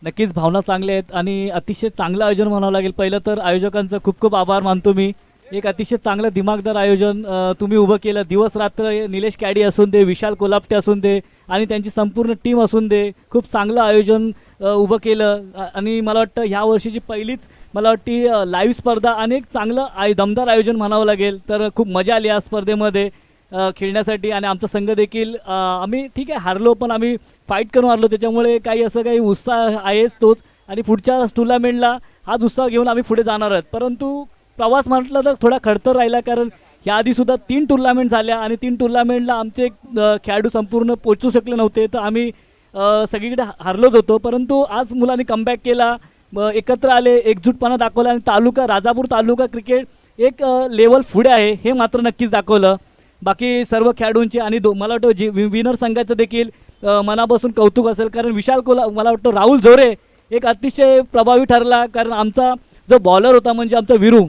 [SPEAKER 4] नक्कीच भावना चांगल्या आहेत आणि अतिशय चांगलं आयोजन म्हणावं लागेल. पहिलं तर आयोजकांचं खूप खूप आभार मानतो मी. एक अतिशय चांगलं दिमागदार आयोजन तुम्ही उभं केलं. दिवस रात्र निलेश कॅडी असून दे, विशाल कोलापटे असून दे आणि त्यांची संपूर्ण टीम असून दे, खूप चांगलं आयोजन उभं केलं. आणि मला वाटतं ह्या वर्षीची पहिलीच मला वाटते लाईव्ह स्पर्धा आणि एक चांगलं दमदार आयोजन म्हणावं लागेल. तर खूप मजा आली या स्पर्धेमध्ये खेळण्यासाठी आणि आमचा संघ देखील आम्ही ठीक आहे हारलो पण आम्ही फाईट करून हारलो, त्याच्यामुळे काही असं काही उत्साह आहेच तोच आणि पुढच्या टुर्नामेंटला हाच उत्साह घेऊन आम्ही पुढे जाणार आहोत. परंतु प्रवास म्हटलं तर थोडा खडतर राहिला, कारण याआधीसुद्धा 3 टुर्नामेंट झाल्या आणि 3 टुर्नामेंटला आमचे खेळाडू संपूर्ण पोचू शकले नव्हते, तर आम्ही सगळीकडे हारलोच होतो. परंतु आज मुलांनी कमबॅक केला, एकत्र आले, एकजूटपणा दाखवला आणि तालुका राजापूर तालुका क्रिकेट एक लेवल पुढे आहे हे मात्र नक्कीच दाखवलं. बाकी सर्व खेळाडूंची आणि मला वाटतं विनर संघाचं देखील मनापासून कौतुक असेल, कारण विशाल कोला मला वाटतं राहुल झोरे एक अतिशय प्रभावी ठरला, कारण आमचा जो बॉलर होता म्हणजे आमचा विरू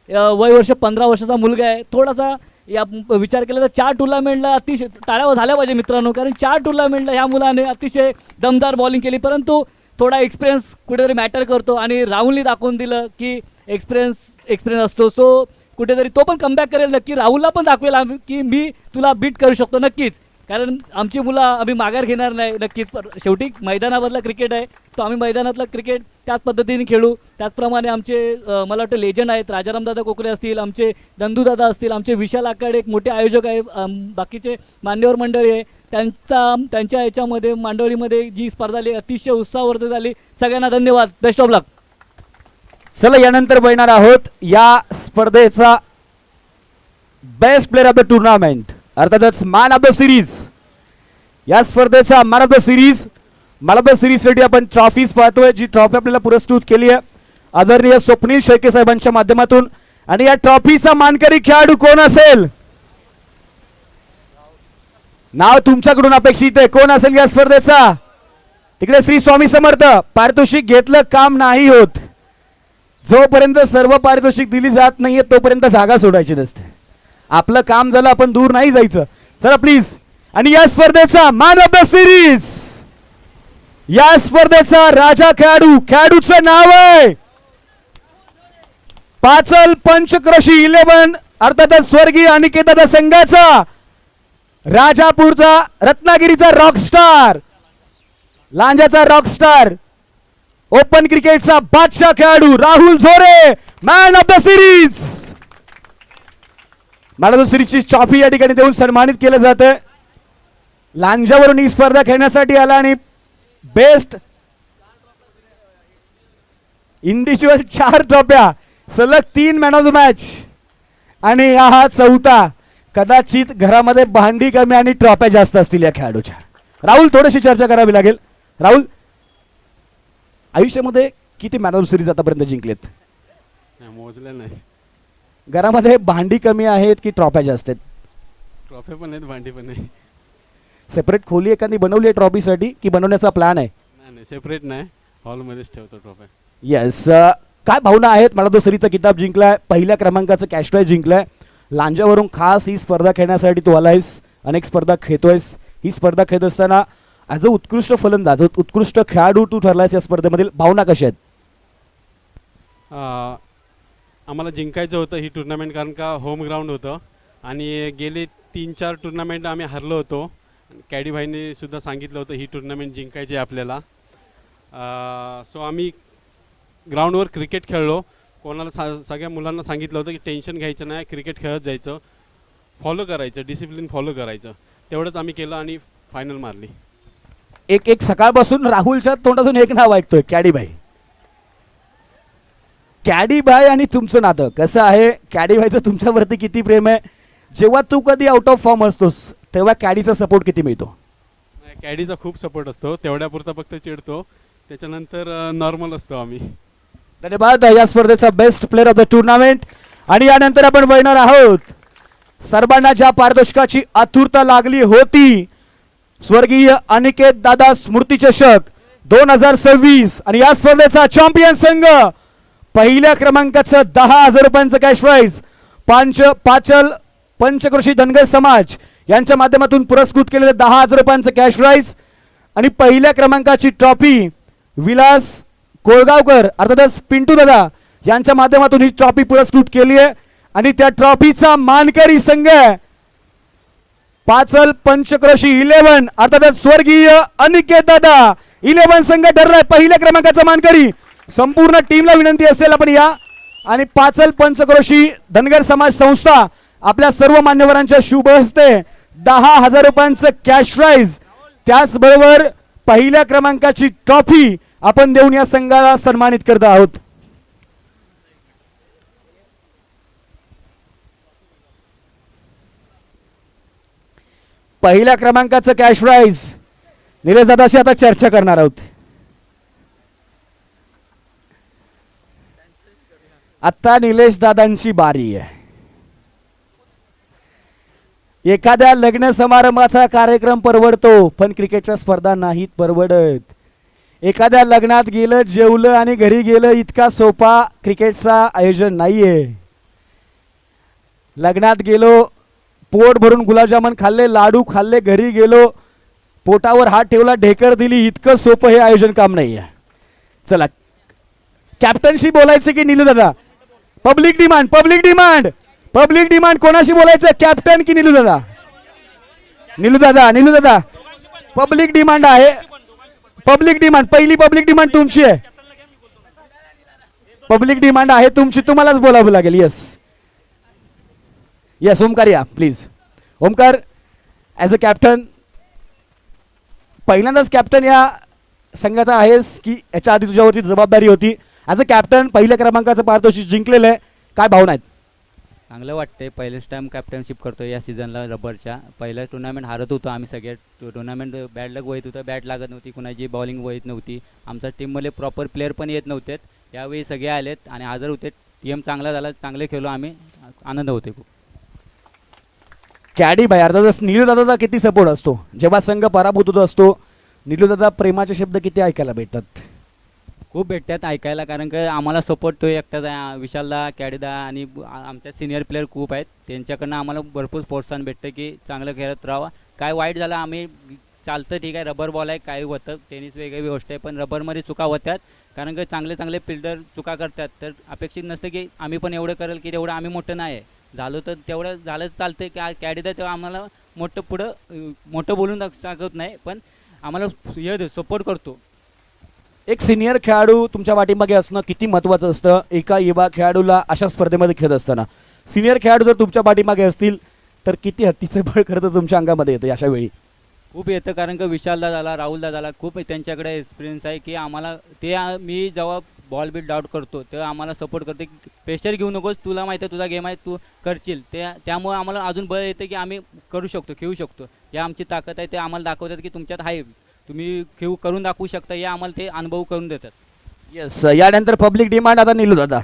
[SPEAKER 4] वय वर्ष 15 वर्षाचा मुलगा आहे. थोडासा या विचार केला तर 4 टुर्नामेंटला अतिशय टाळ्या झाल्या पाहिजे मित्रांनो, कारण 4 टुर्नामेंटला ह्या मुलाने अतिशय दमदार बॉलिंग केली, परंतु थोडा एक्सपिरियन्स कुठेतरी मॅटर करतो आणि राहुलनी दाखवून दिलं की एक्सपिरियन्स असतो. सो कुठेतरी तो पण कमबॅक करेल नक्की, राहुलला पण दाखवेल की मी तुला बीट करू शकतो नक्कीच, कारण आमची मुलं आम्ही माघार घेणार नाही नक्कीच. शेवटी मैदानामधला क्रिकेट आहे, तो आम्ही मैदानातला क्रिकेट त्याच पद्धतीने खेळू. त्याचप्रमाणे आमचे मला वाटतं लेजंड आहेत, राजारामदादा कोकरे असतील, आमचे दंदूदादा असतील, आमचे विशाल आकाडे एक मोठे आयोजक आहे, बाकीचे मान्यवर मंडळी आहे, त्यांच्या याच्यामध्ये मंडळीमध्ये जी स्पर्धा झाली अतिशय उत्साहवर्धक झाली. सगळ्यांना धन्यवाद, बेस्ट ऑफ लक.
[SPEAKER 1] चला यानंतर बघणार आहोत या स्पर्धेचा best player of the tournament, अर्थातच मॅन ऑफ द सिरीज. या स्पर्धेचा man of the series, man of the series साठी आपण ट्रॉफीज पाहतोय, जी ट्रॉफी आपल्याला पुरस्कृत केली आहे आदरणीय स्वप्नील शेळके साहेबांच्या माध्यमातून. आणि या ट्रॉफीचा मानकरी खेळाडू कोण असेल, नाव तुमच्याकडून अपेक्षित आहे, कोण असेल या स्पर्धेचा. तिकडे श्री स्वामी समर्थ. पारितोषिक घेतलं काम नाही होत, जोपर्यंत सर्व पारितोषिक दिली जात नाहीये तोपर्यंत जागा सोडायची नसते. आपलं काम झालं, आपण दूर नाही जायचं. चला प्लीज. आणि या स्पर्धेचा मॅन ऑफ द सिरीज, या स्पर्धेचा राजा खेळाडूचं नाव आहे पाचल पंचक्रोशी 11, अर्थातच स्वर्गीय अनिकेतदादा संघाचा राजापूरचा रत्नागिरीचा रॉकस्टार, लांजाचा रॉकस्टार, ओपन क्रिकेटचा बादशाह खेळाडू Rahul Zore, man of the series. Man of the सिरीजची ट्रॉफी या ठिकाणी देऊन सन्मानित केलं जातं. लांजावरून ही स्पर्धा खेळण्यासाठी आला आणि बेस्ट इंडिव्हिज्युअल 4 ट्रॉफ्या, सलग 3 मॅन ऑफ द मॅच आणि हा 4था. कदाचित घरामध्ये भांडी कमी आणि ट्रॉफ्या जास्त असतील या खेळाडूच्या. राहुल, थोडीशी चर्चा करावी लागेल. राहुल, आयुष्यामध्ये किती मॅन ऑफ द सिरीज आतापर्यंत जिंकलेत?
[SPEAKER 6] मोजले नाही.
[SPEAKER 1] घरामध्ये भांडी कमी आहेत की ट्रॉफ्या जास्त आहेत?
[SPEAKER 6] ट्रॉफी पण आहेत, भांडी पण आहे.
[SPEAKER 1] सेपरेट खोली एखादी बनवली आहे ट्रॉफीसाठी की बनवण्याचा प्लॅन आहे?
[SPEAKER 6] नाही, सेपरेट नाही, हॉलमध्येच ठेवतो ट्रॉफी.
[SPEAKER 1] येस. काय भावना आहेत? मॅन ऑफ द सिरीजचा किताब जिंकलाय, पहिल्या क्रमांकाचं कॅश प्राइज जिंकलाय. लांजावरून खास ही स्पर्धा खेळण्यासाठी तू आलायस, अनेक स्पर्धा खेळतोयस. ही स्पर्धा खेळत असताना ॲज अ उत्कृष्ट फलंदाज, उत्कृष्ट खेळाडू तू ठरलायस या स्पर्धेमधील. भावना कशा आहेत?
[SPEAKER 6] आम्हाला जिंकायचं होतं ही टुर्नामेंट, कारण का होम ग्राउंड होतं आणि गेले 3-4 टुर्नामेंट आम्ही हरलो होतो. कॅडी भाईने सुद्धा सांगितलं होतं ही टुर्नामेंट जिंकायची आहे आपल्याला. सो आम्ही ग्राउंडवर क्रिकेट खेळलो. कोणाला सगळ्या मुलांना सांगितलं होतं की टेन्शन घ्यायचं नाही, क्रिकेट खेळत जायचं, फॉलो करायचं, डिसिप्लिन फॉलो करायचं. तेवढंच आम्ही केलं आणि फायनल मारली.
[SPEAKER 1] एक सकाळपासून राहुलच्या तोंडातून एक नाव ऐकतोय, कॅडीभाई. कॅडीभाई आणि तुमचं नातं कसं आहे? कॅडीभाईचं तुमच्यावरती किती प्रेम आहे? जेव्हा तू कधी आउट ऑफ फॉर्म असतोस तेव्हा कॅडीचा सपोर्ट किती मिळतो?
[SPEAKER 6] कॅडीचा खूप सपोर्ट असतो, तेवढ्यापुरता फक्त चिडतो, त्याच्यानंतर नॉर्मल असतो आम्ही.
[SPEAKER 1] धन्यवाद. या स्पर्धेचा best player of the tournament. आणि यानंतर आपण बघणार आहोत सर्वांना ज्या पारितोषिकाची आतुरता लागली होती, स्वर्गीय अनिकेत दादा स्मृती चषक 2026. आणि या स्पर्धेचा चॅम्पियन संघ पहिल्या क्रमांकाचं 10,000 रुपयांचं कॅश प्राइज पाचल पंचक्रोशी धनगर समाज यांच्या माध्यमातून पुरस्कृत केलेलं 10,000 रुपयांचं कॅश प्राइज आणि पहिल्या क्रमांकाची ट्रॉफी विलास कोळगावकर अर्थातच पिंटू दादा यांच्या माध्यमातून ही ट्रॉफी पुरस्कृत केली आहे. आणि त्या ट्रॉफीचा मानकरी संघ पाचल पंचक्रोशी 11 अर्थातच स्वर्गीय अनिकेत दादा 11 संघ ठरलाय पहिल्या क्रमांकाचा मानकरी. संपूर्ण टीमला विनंती असेल आपण या आणि पाचल पंचक्रोशी धनगर समाज संस्था आपल्या सर्व मान्यवरांच्या शुभ हस्ते 10,000 रुपयांचं कॅश प्राइज, त्याचबरोबर पहिल्या क्रमांकाची ट्रॉफी आपण देऊन या संघाला सन्मानित करत आहोत. पहिल्या क्रमांकाचं कॅश प्राइज निलेश दादाशी आता चर्चा करणार आहोत. आता निलेश दादांची बारी आहे. एखाद्या लग्न समारंभाचा कार्यक्रम परवडतो, पण क्रिकेटच्या स्पर्धा नाहीत परवडत. एखाद्या लग्नात गेलं, जेवलं आणि घरी गेलं इतका सोपा क्रिकेटचा आयोजन नाहीये. लग्नात गेलो, पोट भरून गुलाबजामुन खाल्ले, लाडू खाल्ले, घरी गेलो, पोटावर हात ठेवला, ढेकर दिली, इतकं सोपं हे आयोजन काम नाहीये. चला, कॅप्टनशी बोलायचं की निलू दादा? Public demand, public demand, public demand. कोणाशी बोलायचं, कॅप्टन की निलू दादा? निलू दादा, निलू दादा. पब्लिक डिमांड आहे, पब्लिक डिमांड. पहिली पब्लिक डिमांड तुमची आहे, पब्लिक डिमांड आहे तुमची, तुम्हालाच बोलावं लागेल. येस येस, ओमकार या please. Omkar as a captain, पहिल्यांदाच कॅप्टन या संघाचा आहेस की याच्या आधी तुझ्यावरती जबाबदारी होती? ॲज अ कॅप्टन पहिल्या क्रमांकाचं पारितोषिक जिंकलेलं आहे, काय भावना आहेत?
[SPEAKER 7] चांगलं वाटतंय. पहिलेच टाइम कॅप्टनशिप करतो या सीझनला. रबरच्या पहिल्या टुर्नामेंट हारत होतो आम्ही सगळे. टुर्नामेंट बॅड लक होत होतं, बॅट लागत नव्हती, कुणाची बॉलिंग होत नव्हती, आमच्या टीममध्ये प्रॉपर प्लेअर पण येत नव्हते. यावेळी सगळे आलेत आणि हजर होते. गेम चांगला झाला, चांगले खेळलो आम्ही, आनंद होते खूप.
[SPEAKER 1] कॅडी भाई अर्थातच निलू दादाचा किती सपोर्ट असतो जेव्हा संघ पराभूत होत असतो? निलू दादा प्रेमाचे शब्द किती ऐकायला भेटतात?
[SPEAKER 7] खूप भेटतात ऐकायला, कारण की आम्हाला सपोर्ट तो एकटाच आहे. विशालदा, कॅडीदा आणि आमच्या सिनियर प्लेअर खूप आहेत, त्यांच्याकडनं आम्हाला भरपूर प्रोत्साहन भेटतं की चांगलं खेळत राहावं. काय वाईट झालं आम्ही चालतं, ठीक आहे, रबर बॉल आहे, काय होतं, टेनिस वेगळी गोष्ट आहे, पण रबरमध्ये चुका होतात. कारण की चांगले चांगले फिल्डर चुका करतात, तर अपेक्षित नसतं की आम्ही पण एवढं करेल की तेवढं आम्ही मोठं नाही आहे. झालं तर तेवढं झालं चालतं की कॅडीदा तेव्हा आम्हाला मोठं पुढं मोठं बोलून सांगत नाही, पण आम्हाला हे सपोर्ट करतो.
[SPEAKER 1] एक सिनियर खेळाडू तुमच्या पाठीमागे असणं किती महत्त्वाचं असतं एका युवा खेळाडूला अशा स्पर्धेमध्ये खेळत असताना? सिनियर खेळाडू जर तुमच्या पाठीमागे असतील तर किती हत्तीचं बळ खरं तर तुमच्या अंगामध्ये येतं अशा वेळी?
[SPEAKER 7] खूप येतं, कारण का विशालदा झाला, राहुलदा झाला, खूप त्यांच्याकडे एक्सपिरियन्स आहे की आम्हाला ते मी जेव्हा बॉल बिल डाऊट करतो तेव्हा आम्हाला सपोर्ट करते की प्रेशर घेऊ नकोस, तुला माहिती आहे तुझा गेम आहे, तू करशील. त्यामुळे आम्हाला अजून बळ येतं की आम्ही करू शकतो, खेळू शकतो. या आमची ताकद आहे, ते आम्हाला दाखवतात की तुमच्यात आहे, तुम्ही खेळ करून दाखवू शकता, हे आम्हाला ते अनुभव करून देतात.
[SPEAKER 1] येस, यानंतर पब्लिक डिमांड. आता निलू दादा,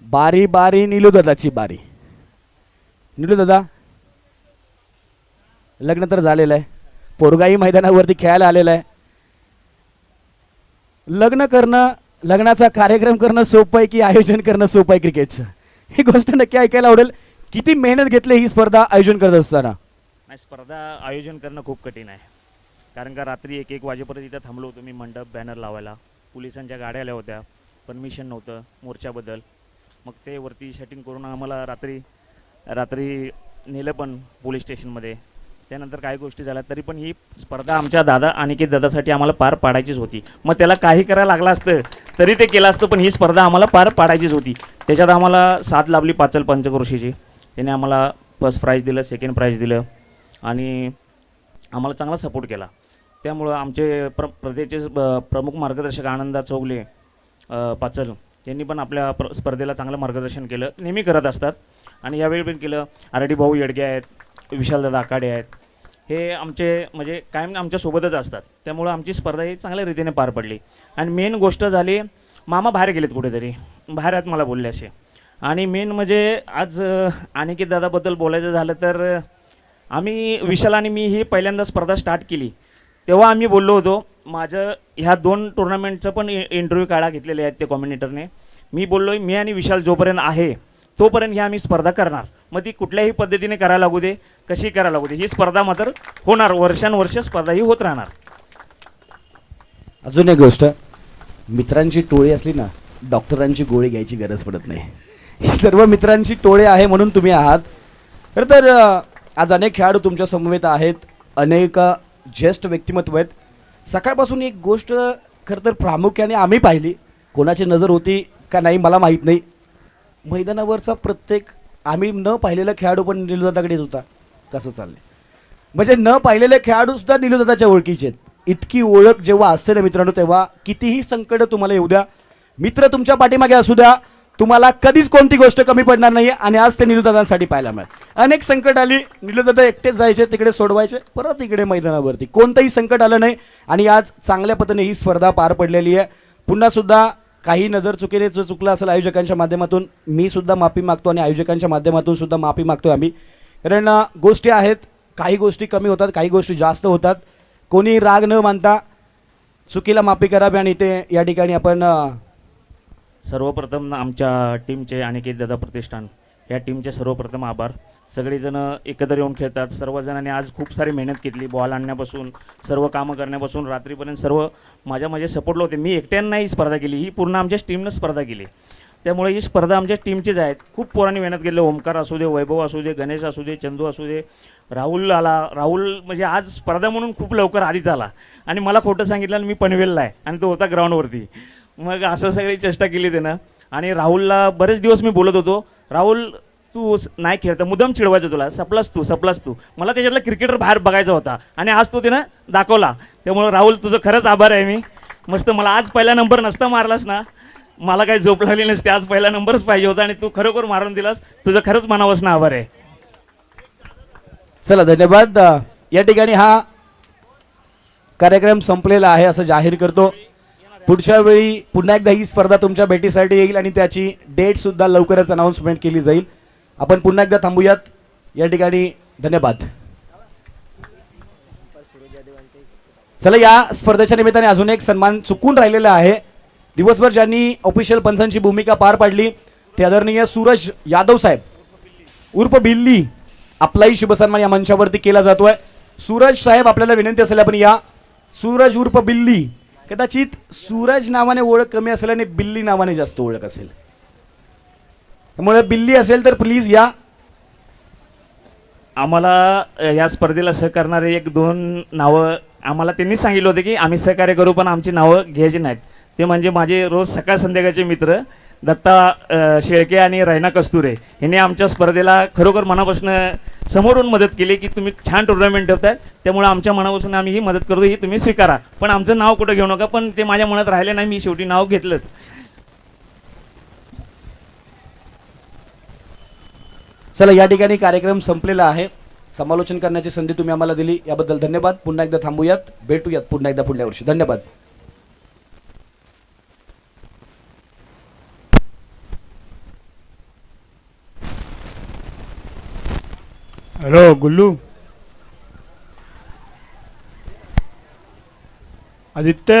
[SPEAKER 1] बारी बारी निलू दादाची बारी. निलू दादा, लग्न तर झालेलं आहे, पोरगाही मैदानावरती खेळायला आलेला आहे. लग्न करणं, लग्नाचा कार्यक्रम करणं सोपं आहे की आयोजन करणं सोपं आहे क्रिकेटचं? ही गोष्ट नक्की ऐकायला आवडेल. किती मेहनत घेतली ही स्पर्धा आयोजन करत असताना?
[SPEAKER 8] नाही, स्पर्धा आयोजन करणं खूप कठीण आहे, कारण का रात्री 1-1 वाजेपर्यंत इथं थांबलो होतो मी मंडप बॅनर लावायला. पोलिसांच्या गाड्या आल्या होत्या, परमिशन नव्हतं मोर्चाबद्दल. मग ते वरती सेटिंग करून आम्हाला रात्री नेलं पण पोलीस स्टेशनमध्ये. त्यानंतर काही गोष्टी झाल्या, तरी पण ही स्पर्धा आमच्या दादा अनिकेत दादासाठी आम्हाला पार पाडायचीच होती. मग त्याला काही करायला लागलं असतं तरी ते केलं असतं, पण ही स्पर्धा आम्हाला पार पाडायचीच होती. त्याच्यात आम्हाला साथ लाभली पाचल पंचक्रोशीची. त्याने आम्हाला फर्स्ट प्राईज दिलं, सेकंड प्राईज दिलं आणि आम्हाला चांगला सपोर्ट केला. त्यामुळं आमचे प्रदेशचे प्रमुख मार्गदर्शक आनंदा चौगले पाचल यांनी पण आपल्या स्पर्धेला चांगलं मार्गदर्शन केलं, नेहमी करत असतात आणि यावेळी पण केलं. आरडी भाऊ येडगे आहेत, विशालदादा आखाडे आहेत, हे आमचे म्हणजे कायम आमच्यासोबतच असतात. त्यामुळं आमची स्पर्धा ही चांगल्या रीतीने पार पडली. आणि मेन गोष्ट झाली, मामा बाहेर गेलेत कुठेतरी, बाहेर आहेत मला बोलले असे. आणि मेन म्हणजे आज अनिकेत दादाबद्दल बोलायचं झालं तर आम्ही विशाल आणि मी ही पहिल्यांदा स्पर्धा स्टार्ट केली तेव्हा आम्ही बोललो होतो. माझं ह्या 2 टुर्नामेंटचं पण इंटरव्ह्यू काढा घेतलेले आहेत ते कॉम्बिनेटरने. मी बोललो मी आणि विशाल जोपर्यंत आहे तोपर्यंत ही आम्ही स्पर्धा करणार. मग ती कुठल्याही पद्धतीने करायला लागू दे, कशी करायला लागू दे, ही स्पर्धा मात्र होणार, वर्षानुवर्ष स्पर्धा ही होत राहणार.
[SPEAKER 1] अजून एक गोष्ट, मित्रांची टोळी असली ना, डॉक्टरांची गोळी घ्यायची गरज पडत नाही. ही सर्व मित्रांची टोळी आहे म्हणून तुम्ही आहात. खरं तर आज अनेक खेळाडू तुमच्या समवेत आहेत, अनेक ज्येष्ठ व्यक्तिमत्व आहेत. सकाळपासून एक गोष्ट खरं तर प्रामुख्याने आम्ही पाहिली, कोणाची नजर होती का नाही मला माहीत नाही, मैदानावरचा प्रत्येक आम्ही न पाहिलेला खेळाडू पण निलूदादाकडे येत होता. कसं चाललंय म्हणजे न पाहिलेले खेळाडूसुद्धा निलूदादाच्या ओळखीचे आहेत. इतकी ओळख जेव्हा असते ना मित्रांनो, तेव्हा कितीही संकट तुम्हाला येऊ द्या, मित्र तुमच्या पाठीमागे असू द्या, तुम्हाला कधीच कोणती गोष्ट कमी पडणार नाही. आणि आज ते निलूदादांसाठी पाहायला मिळेल. अनेक संकट आली, निलूदादा एकटेच जायचे, तिकडे सोडवायचे, परत इकडे मैदानावरती कोणतंही संकट आलं नाही. आणि आज चांगल्या पद्धतीने ही स्पर्धा पार पडलेली आहे. पुन्हा सुद्धा काही नजर चुकीने चुकलं असेल आयोजकांच्या माध्यमातून, मी सुद्धा माफी मागतो आणि आयोजकांच्या माध्यमातून सुद्धा माफी मागतो आम्ही कारण गोष्टी आहेत, काही गोष्टी कमी होतात, काही गोष्टी जास्त होतात. कोणी राग न मानता चुकीला माफी करावी आणि ते या ठिकाणी आपण
[SPEAKER 8] सर्वप्रथम आमच्या टीमचे अनिकेत दादा प्रतिष्ठान या टीमचे सर्वप्रथम आभार. सगळेजण एकत्र येऊन खेळतात. सर्वजणांनी आज खूप सारी मेहनत केली, बॉल आणण्यापासून सर्व कामं करण्यापासून रात्रीपर्यंत सर्व माझे सपोर्टला होते. मी एकट्यानं नाही स्पर्धा केली, ही पूर्ण आमच्या टीमनं स्पर्धा केली. त्यामुळे ही स्पर्धा आमच्या टीमचीच आहेत. खूप पोरांनी मेहनत केली. ओमकार असू दे, वैभव असू दे, गणेश असू दे, चंदू असू दे, राहुल आला. राहुल म्हणजे आज स्पर्धा म्हणून खूप लवकर आधीच आला आणि मला खोटं सांगितलं आणि मी पनवेलला आहे आणि तो होता ग्राउंडवरती. मग असं सगळी चेष्टा केली त्यानं. आणि राहुलला बरेच दिवस मी बोलत होतो, राहुल तू नाही खेळता, मुद्दाम चिडवायचं तुला, सपलास तू. मला त्याच्यातला क्रिकेटर बाहेर बघायचा होता आणि आज तो त्यानं दाखवला. त्यामुळं राहुल तुझं खरंच आभार आहे. मी मस्त, मला आज पहिला नंबर नसता मारलास ना, मला काही झोप लागली नसते. आज पहिला नंबरच पाहिजे होता आणि तू खरोखर मारून दिलास. तुझं खरंच मनापासून आभार आहे.
[SPEAKER 1] चला धन्यवाद. या ठिकाणी हा कार्यक्रम संपलेला आहे असं जाहीर करतो. पुढच्या वेळी पुन्हा एकदा ही स्पर्धा तुमच्या भेटीसाठी येईल आणि त्याची डेट सुद्धा लवकरच अनाऊन्समेंट केली जाईल. आपण पुन्हा एकदा थांबूयात. या ठिकाणी धन्यवाद. चला, या स्पर्धेच्या निमित्ताने अजून एक सन्मान चुकून राहिलेला आहे. दिवसभर ज्यांनी ऑफिशियल पंचांची भूमिका पार पाडली ते आदरणीय सूरज यादव साहेब उर्फ बिल्ली, आपलाही शुभसन्मान या मंचावरती केला जातोय. सूरज साहेब, आपल्याला विनंती असेल आपण या. सूरज उर्फ बिल्ली, कदाचित सूरज नावाने ओळख कमी असेल आणि बिल्ली नावाने जास्त ओळख असेल, त्यामुळे बिल्ली असेल तर प्लीज या.
[SPEAKER 8] आम्हाला या स्पर्धेला सहकारणारे 1-2 नावं आम्हाला त्यांनी सांगितलं होते की आम्ही सहकार्य करू, पण आमची नावं घ्यायची नाहीत. ते म्हणजे माझे रोज सकाळ संध्याकाळचे मित्र दत्ता शेळके आणि रैना कस्तुरे. ह्यांनी आमच्या स्पर्धेला खरोखर मनापासून समोरून मदत केली की तुम्ही छान टुर्नामेंट ठेवताय, त्यामुळे आमच्या मनापासून आम्ही ही मदत करतो, ही तुम्ही स्वीकारा. पण आमचं नाव कुठं घेऊ नका. पण ते माझ्या मनात राहिले नाही, मी शेवटी नाव घेतलं.
[SPEAKER 1] चला, या ठिकाणी कार्यक्रम संपलेला आहे. समालोचन करण्याची संधी तुम्ही आम्हाला दिली याबद्दल धन्यवाद. पुन्हा एकदा थांबूयात, भेटूयात पुन्हा एकदा पुढल्या वर्षी. धन्यवाद.
[SPEAKER 9] हॅलो गुल्लू, आदित्य.